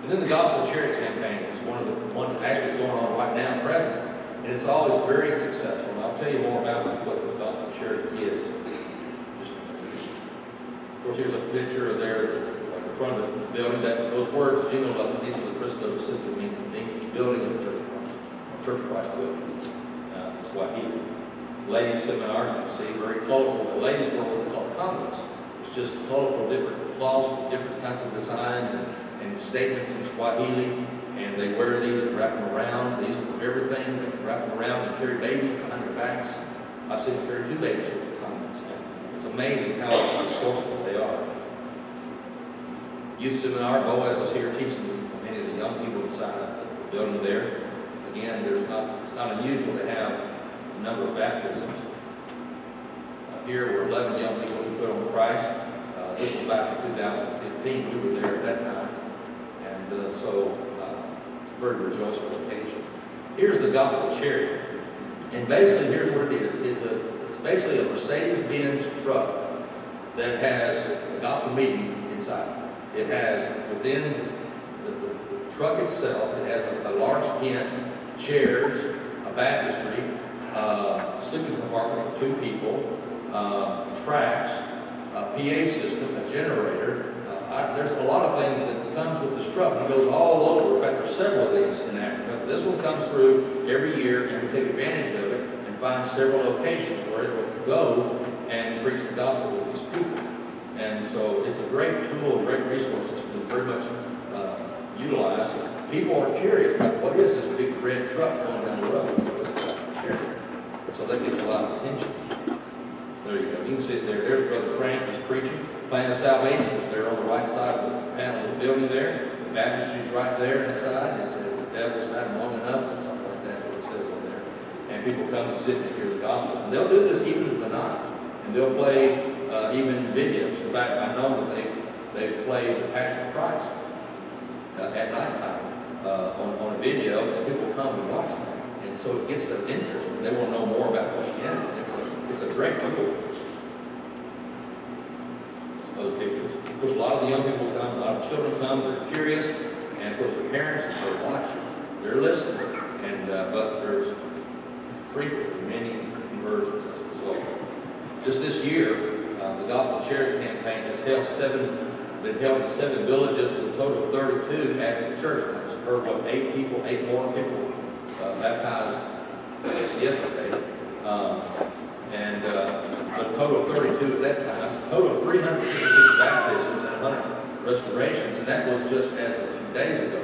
D: And then the Gospel Charity Campaign is one of the ones that actually is going on right now, present, and it's always very successful. And I'll tell you more about what the Gospel Charity is. Of course, here's a picture of there in front of the building. Those words, Jingle of the Nisa of Christo, simply means the building of the Church of Christ. Church of Christ building. That's Swahili. Ladies' seminars, you can see, very colorful. The ladies wear what they call congas. It's just colorful, different cloths with different kinds of designs and statements in Swahili. And they wear these and wrap them around. These are for everything. They can wrap them around and carry babies behind their backs. I've seen them carry 2 babies with the congas. It's amazing how resourceful they are. Youth seminar, Boaz is here teaching many of the young people inside the building there. Again, it's not unusual to have a number of baptisms. Here were 11 young people who put on Christ. This was back in 2015. We were there at that time. And so, very rejoiceful occasion. Here's the Gospel Charity. And basically, here's what it is. It's basically a Mercedes-Benz truck that has a gospel meeting inside. It has, within the truck itself, it has a large tent, chairs, a baptistry, sleeping compartment for 2 people, tracks, a PA system, a generator. There's a lot of things that comes with this truck. It goes all over. In fact, there's several of these in Africa. This one comes through every year, and we take advantage of it and find several locations where it will go and preach the gospel to these people. And so it's a great tool, a great resource. It's been very much utilized. People are curious about what is this big red truck going down the road. So it's a charity. So that gets a lot of attention. There you go. You can see it there. There's Brother Frank. He's preaching. Plan of Salvation is there on the right side of the panel of the building there. The baptistry's right there inside. It says the devil's had him long enough, or something like that. That's what it says on there. And people come and sit and hear the gospel. And they'll do this even in the night. And they'll play even videos. In fact, I know that they've played the Passion of Christ at nighttime on a video, and people come and watch that. And so it gets their interest, and they want to know more about Christianity. It's a great tool. Some other pictures. Of course, a lot of the young people come, a lot of children come, they're curious, and of course their parents are watching, they're listening, and but there's frequently many conversions as a result. Just this year, the Gospel Charity Campaign has been held in 7 villages with a total of 32 added to church. I just heard what 8 more people baptized yesterday. But a total of 32 at that time, a total of 366 baptisms and 100 restorations, and that was just as of a few days ago.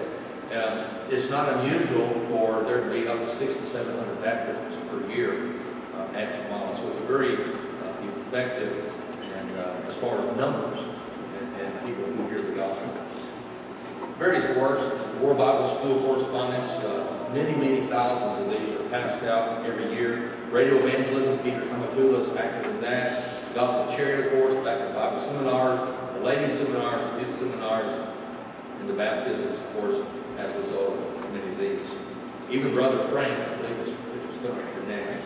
D: It's not unusual for there to be up to 600 to 700 baptisms per year at Guatemala, so it's a very effective and as far as numbers and people who hear the gospel. Various works, War Bible School correspondence, many thousands of these are passed out every year. Radio evangelism, Peter Kamatula is active in that. Gospel Charity, of course, back to Bible seminars, the ladies' seminars, youth seminars, and the baptisms, of course, as a result of many of these. Even Brother Frank, I believe this picture's coming up here next.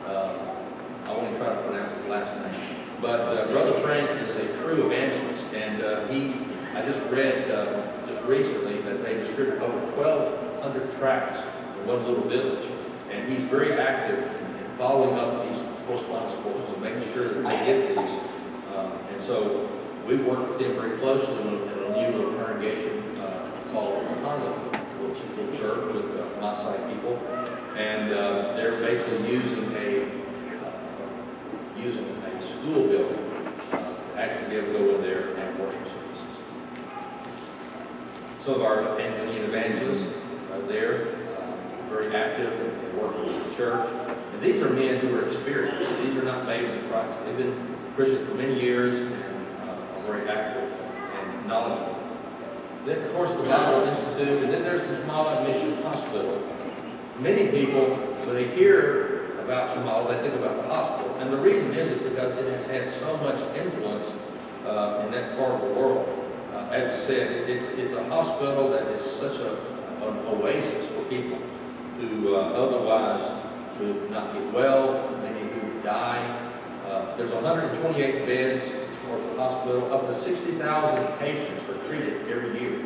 D: I won't even try to pronounce his last name. But Brother Frank is a true evangelist, and I just read just recently that they distributed over 1,200 tracts in one little village. and he's very active in following up these correspondence courses and making sure that they get these. And so we've worked with him very closely in a new little congregation called Honda, a little church with Maasai people, and they're basically using a school building to actually be able to go in there and have worship services. Some of our Tanzanian evangelists are there, very active and working with the church. And these are men who are experienced. These are not babes in Christ. They've been Christians for many years and are very active and knowledgeable. Then, of course, the Bible Institute, and then there's the Shamala Mission Hospital. Many people, when they hear about Shamala, they think about the hospital. And the reason is because it has had so much influence in that part of the world. As I said, it's a hospital that is such an oasis for people who otherwise would not get well, many who die. There's 128 beds as far as the hospital. Up to 60,000 patients are treated every year.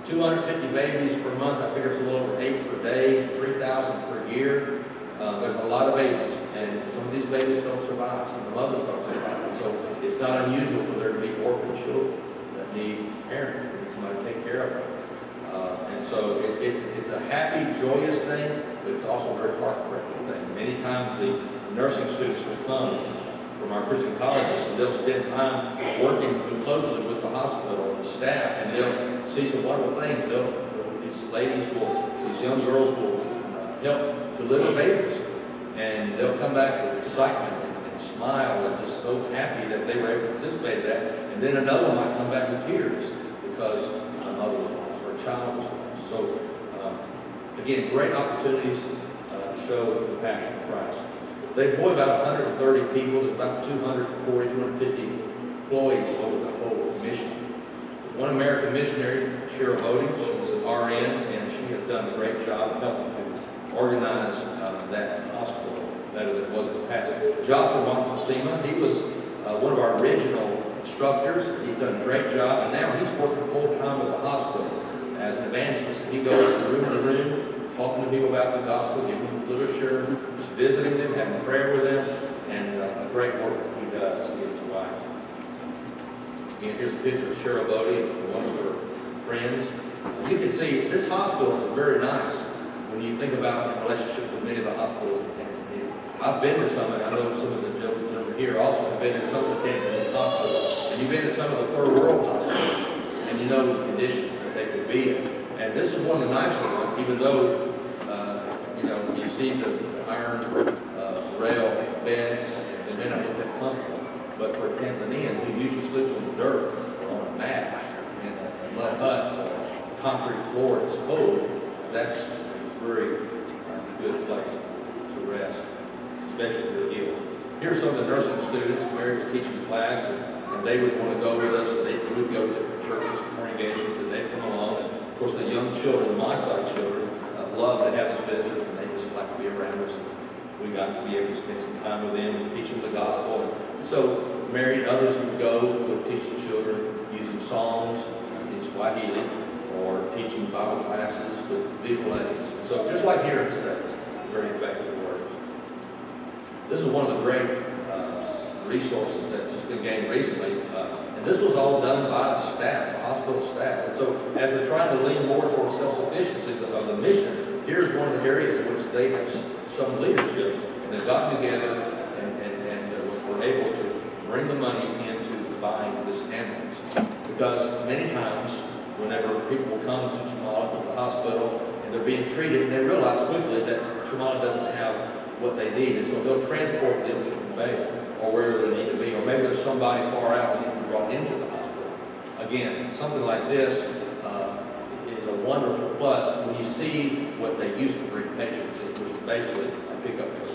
D: 250 babies per month. I figure it's a little over 8 per day, 3,000 per year. There's a lot of babies, and some of these babies don't survive. Some of the mothers don't survive. So it's not unusual for there to be orphan children that need parents, that need somebody to take care of them. And so it's a happy, joyous thing, but it's also a very heartbreaking thing. Many times the nursing students will come from our Christian colleges, and they'll spend time working closely with the hospital and the staff, and they'll see some wonderful things. These young girls will help deliver babies, and they'll come back with excitement and smile and just so happy that they were able to participate in that. And then another one might come back with tears because a mother was lost or a child was lost. So again, great opportunities to show the passion of Christ. They employ about 130 people. There's about 240, 250 employees over the whole mission. There's one American missionary, Cheryl Bodie. She's an RN, and she has done a great job helping to organize that hospital better than it was in the past. Joshua Mokmasima, he was one of our original instructors. He's done a great job, and now he's working full-time with the hospital as an evangelist. He goes from room to room, talking to people about the gospel, giving them literature, just visiting them, having prayer with them, and a great work that he does, he and his wife. Again, here's a picture of Cheryl Bodie, one of her friends. You can see this hospital is very nice when you think about it in relationship with many of the hospitals in Tanzania. I've been to some, and I know some of the gentlemen here also have been to some of the Tanzanian hospitals, and you've been to some of the third world hospitals, and you know the conditions that they could be in. And this is one of the nicer ones, even though you see the iron rail beds, and they may not look that comfortable. But for a Tanzanian who usually sleeps on the dirt, or on a mat, in a mud hut, or concrete floor that's cold, that's a very good place to rest, especially if you're ill. Here's some of the nursing students. Mary was teaching class, and they would want to go with us, and we would go to different churches and congregations, and they'd come along. And of course, the young children, the Maasai children, love to have us visitors, and they just like to be around us. We got to be able to spend some time with them and teach them the gospel. And so Mary and others would go, would teach the children using songs in Swahili, or teaching Bible classes with visual aids. So just like here in the States, very effective words. This is one of the great resources that just been gained recently. And this was all done by the staff, the hospital staff. And so as we're trying to lean more towards self-sufficiency of the mission, here's one of the areas in which they have shown leadership, and they've gotten together and were able to bring the money into buying this ambulance. Because many times, whenever people will come to Shamala, to the hospital, and they're being treated, and they realize quickly that Shamala doesn't have what they need, and so they'll transport them to Bay or wherever they need to be, or maybe there's somebody far out that needs to be brought into the hospital. Again, something like this is a wonderful plus when you see what they used to bring patients in, which is basically a pickup truck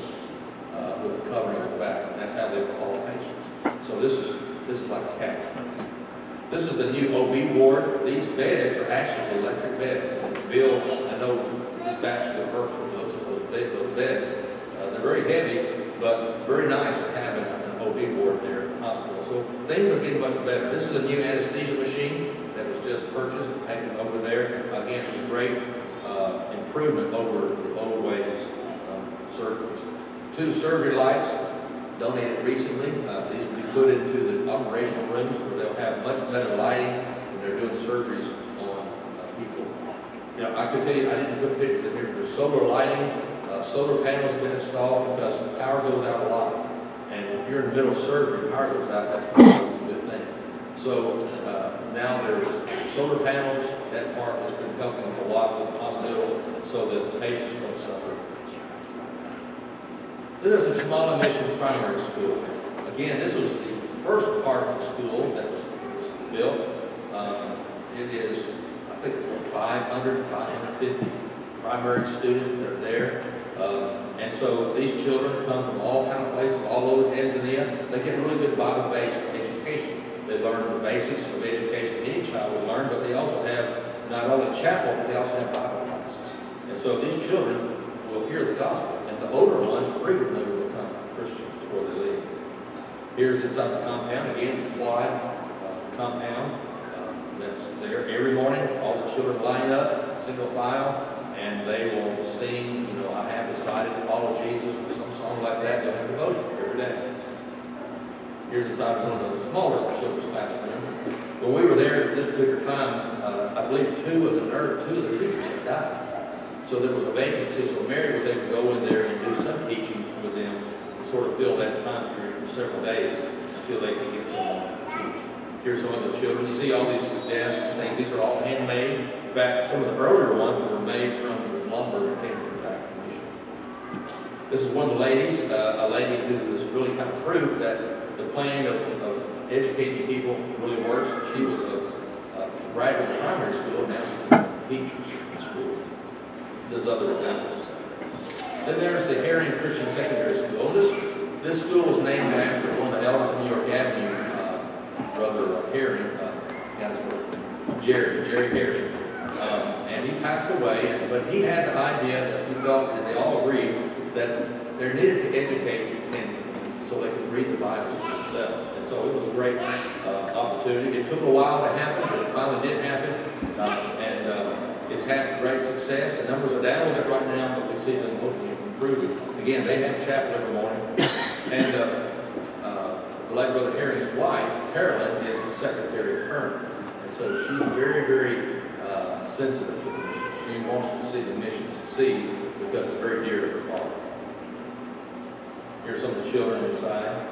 D: with a covering on the back, and that's how they would haul patients. So this is like a cabin. This is the new OB ward. These beds are actually electric beds. Bill, I know his bachelor works with those beds. They're very heavy, but very nice to have an OB ward there at the hospital. So things are getting much better. This is a new anesthesia machine that was just purchased and taken over there. Again, a great improvement over the old ways 2 surgery lights donated recently. These will be put into the operational rooms where they'll have much better lighting when they're doing surgeries on people. You know, I could tell you, I didn't put pictures in here, but there's solar lighting. Solar panels have been installed because the power goes out a lot. And if you're in the middle of surgery, power goes out, that's not always a good thing. So now there's solar panels. That part has been helping a lot with the hospital so that the patients don't suffer. Then there's the Shimala Mission Primary School. Again, this was the first part of the school that was built. It is, I think, 500, 550 primary students that are there. And so these children come from all kind of places all over Tanzania. They get really good Bible-based education. They learn the basics of education any child would learn, but they also have not only chapel, but they also have Bible classes. And so these children will hear the gospel, and the older ones frequently will become Christians before they leave. Here's inside the compound, again, the quad compound that's there. Every morning, all the children line up, single file, and they will sing, you know, I have decided to follow Jesus, or some song like that. They'll have devotion every day. Here's inside one of the smaller children's classrooms. When we were there at this particular time, I believe two of the teachers had died. So there was a vacancy, so Mary was able to go in there and do some teaching with them to sort of fill that time period for several days until they could get someone to teach. Here's some of the children. You see all these desks and things. These are all handmade. In fact, some of the earlier ones were made from the lumber that came from the back of the mission. This is one of the ladies, a lady who has really kind of proved that the plan of educating people really works. She was a graduate of primary school, now she's a teacher in school. There's other examples. Then there's the Herring Christian Secondary School. This school was named after one of the elders of New York Avenue, Brother Herring, Jerry Herring. And he passed away, but he had the idea that he felt, and they all agreed, that they needed to educate Tanzanians so they could read the Bibles for themselves. And so it was a great opportunity. It took a while to happen, but it finally did happen. It's had great success. The numbers are down a little bit right now, but we see them hopefully improving. Again, they have chapel every morning. And the late Brother Herring's wife, Carolyn, is the secretary of Kern. And so she's very, very sensitive to the mission. She wants to see the mission succeed because it's very dear to her heart. Here's some of the children inside.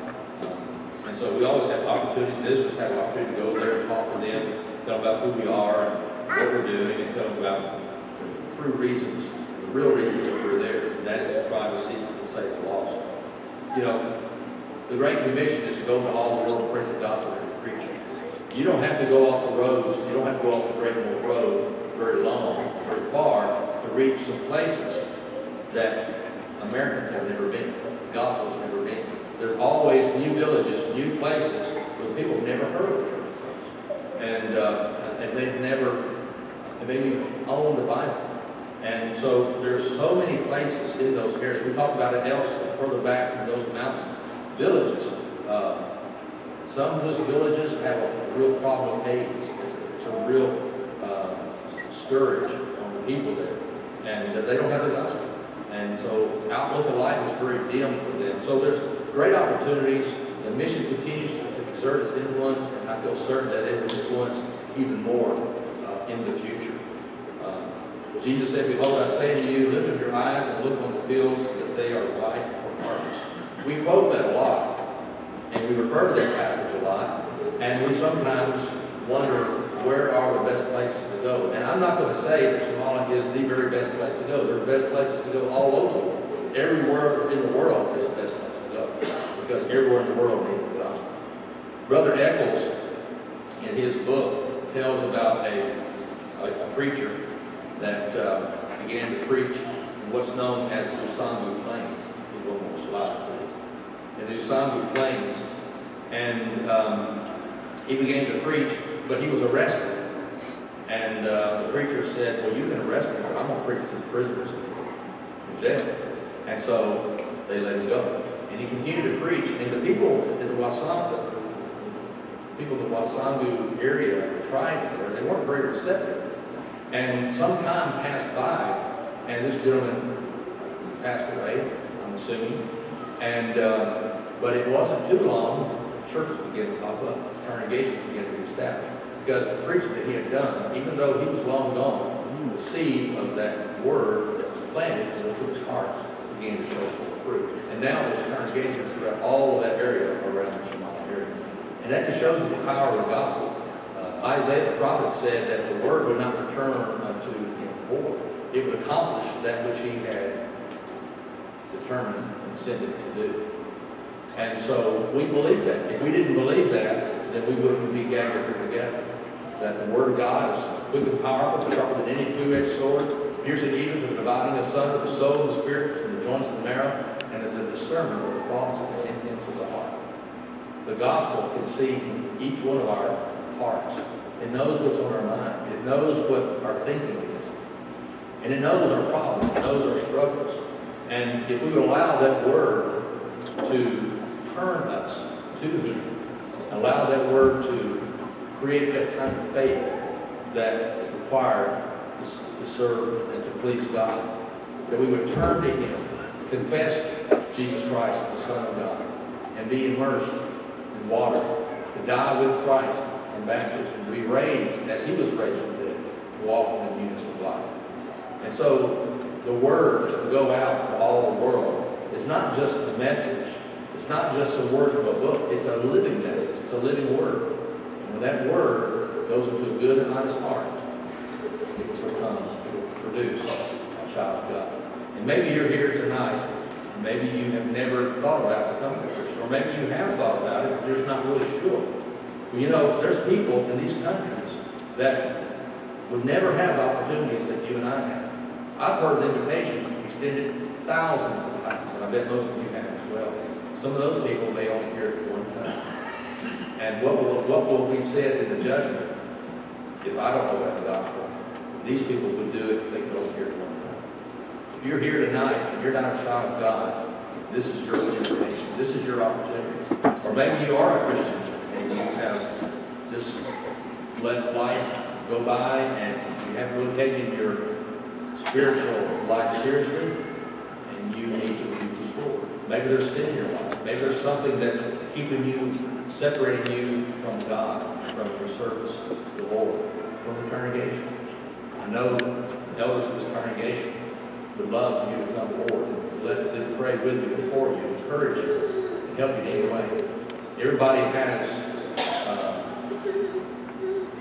D: And so we always have opportunities, visitors have an opportunity to go there and talk to them, tell them about who we are and what we're doing, and tell them about the true reasons, the real reasons that we're there. And that is to try to seek and save the lost. You know, the Great Commission is to go into all the world and preach the gospel and preach it. You don't have to go off the roads, you don't have to go off the Great North Road very long, very far, to reach some places that Americans have never been, the gospel has never been. There's always new villages, new places where people have never heard of the Church of Christ. And they've never maybe owned the Bible. And so there's so many places in those areas. We talked about it elsewhere, further back in those mountains. Villages. Some of those villages have a real problem with AIDS. It's a real scourge on the people there. And they don't have the gospel. And so outlook of life is very dim for them. So there's great opportunities. The mission continues to exert its influence, and I feel certain that it will influence even more in the future. Jesus said, "Behold, I say to you, lift up your eyes and look on the fields, that they are white for harvest." We quote that a lot, and we refer to that passage a lot, and we sometimes wonder, where are the best places to go? And I'm not going to say that Shimala is the very best place to go. There are best places to go all over the world. Everywhere in the world is the best place to go, because everywhere in the world needs the gospel. Brother Eccles, in his book, tells about a preacher that began to preach in what's known as the Usangu Plains. One more slide, please. In the Usangu Plains, and he began to preach, but he was arrested. And the preacher said, "Well, you can arrest me, but I'm going to preach to the prisoners in jail." And so they let him go. And he continued to preach, and the people in the Wasangu, people in the Wasangu area, the tribes there, they weren't very receptive. And some time passed by, and this gentleman passed away. I'm assuming. And, but it wasn't too long, churches began to pop up, congregations began to be established. Because the preaching that he had done, even though he was long gone, the seed of that word that was planted in those people's hearts began to show forth fruit. And now there's congregations throughout all of that area around the Shemaiah area. And that just shows you the power of the gospel. Isaiah the prophet said that the word would not return unto him void. It would accomplish that which he had determined and sent it to do. And so we believe that. If we didn't believe that, then we wouldn't be gathered here together. That the word of God is quick and powerful, sharper than any two-edged sword, piercing even to the dividing asunder the soul and the spirit from the joints and the marrow, and is a discerner of the thoughts and the intents of the heart. The gospel can see in each one of our hearts. It knows what's on our mind. It knows what our thinking is. And it knows our problems. It knows our struggles. And if we would allow that word to turn us to him, allow that word to create that kind of faith that is required to serve and to please God, that we would turn to him, confess Jesus Christ as the Son of God, and be immersed in water, to die with Christ in baptism, to be raised as he was raised from the dead, to walk in the newness of life. And so the word is to go out to all the world. It's not just a message. It's not just some words from a book. It's a living message. It's a living word. And when that word goes into a good and honest heart, it will produce a child of God. And maybe you're here tonight, and maybe you have never thought about becoming a Christian, or maybe you have thought about it, but you're just not really sure. Well, you know, there's people in these countries that would never have the opportunities that you and I have. I've heard an invitation extended thousands of times, and I bet most of you have as well. Some of those people may only hear it at one time. And what will be said in the judgment if I don't know about the gospel? These people would do it if they could only hear it one time. If you're here tonight and you're not a child of God, this is your invitation. This is your opportunity. Or maybe you are a Christian and you have just let life go by and you haven't really taken your spiritual life seriously, and you need to be restored. Maybe there's sin in your life. Maybe there's something that's keeping you, separating you from God, from your service to the Lord, from the congregation. I know the elders of this congregation would love for you to come forward and let them pray with you, before you, encourage you, and help you in any way. Everybody has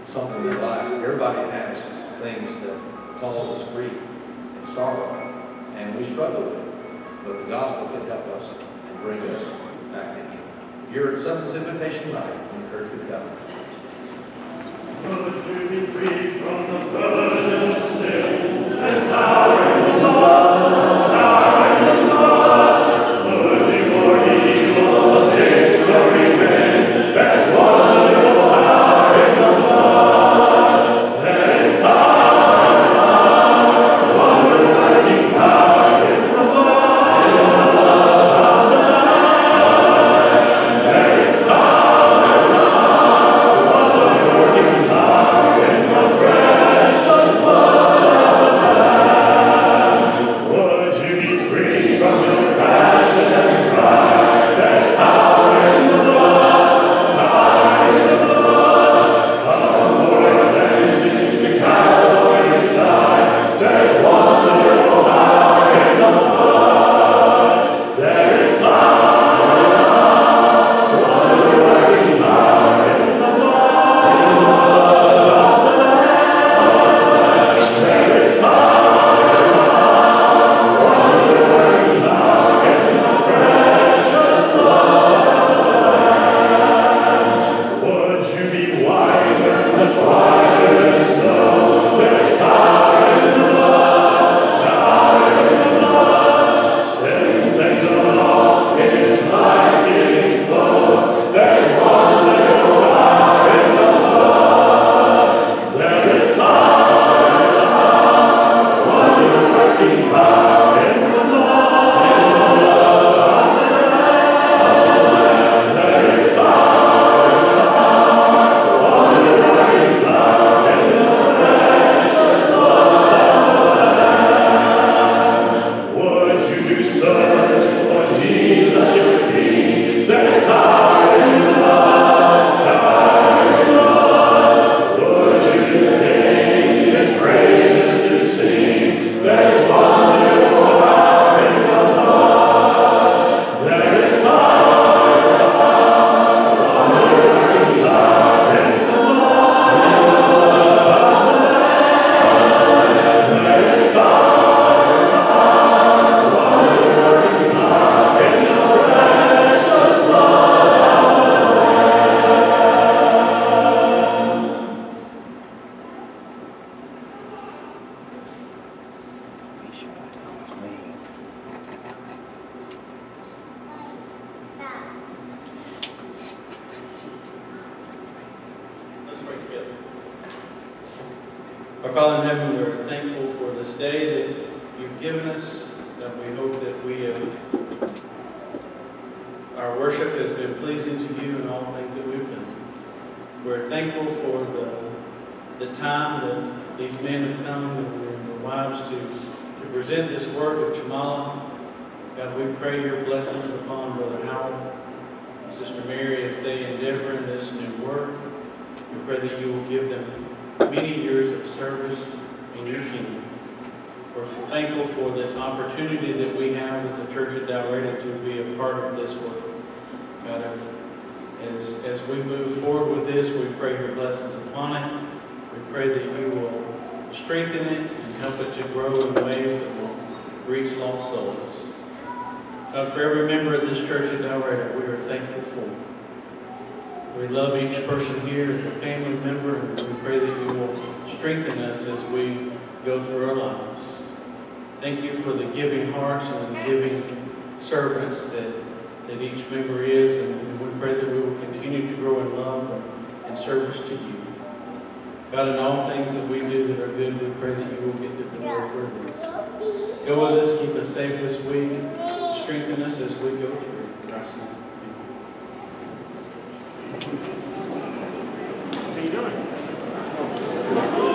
D: something in their life. Everybody has things that cause us grief and sorrow, and we struggle with it. But the gospel can help us and bring us back in. If you're at something's invitation tonight, I encourage you to come.
E: Would you be free from the burden of sin and power in the blood, power in the blood, looking for evil, victory revenge, that's wonderful power in the blood. There is power, power, wonder-working power in the blood, of the Lamb. There is power, power, wonder-working power in the blood.
F: Our Father in heaven, we're thankful for this day that you've given us, that we hope that our worship has been pleasing to you in all things that we've done. We're thankful for the time that these men have come and their wives to present this work of Jamala. God, we pray your blessings upon Brother Howard and Sister Mary as they endeavor in this new work. We pray that you will give them many years of service in your kingdom. We're thankful for this opportunity that we have as a church at Dalraida to be a part of this work. God, as we move forward with this, we pray your blessings upon it. We pray that you will strengthen it and help it to grow in ways that will reach lost souls. God, for every member of this church at Dalraida, we are thankful for. We love each person here as a family member, and we pray that you will strengthen us as we go through our lives. Thank you for the giving hearts and the giving servants that each member is, and we pray that we will continue to grow in love and service to you. God, in all things that we do that are good, we pray that you will get to the glory for this. Go with us, keep us safe this week, strengthen us as we go through. In Christ's name.
E: How you doing?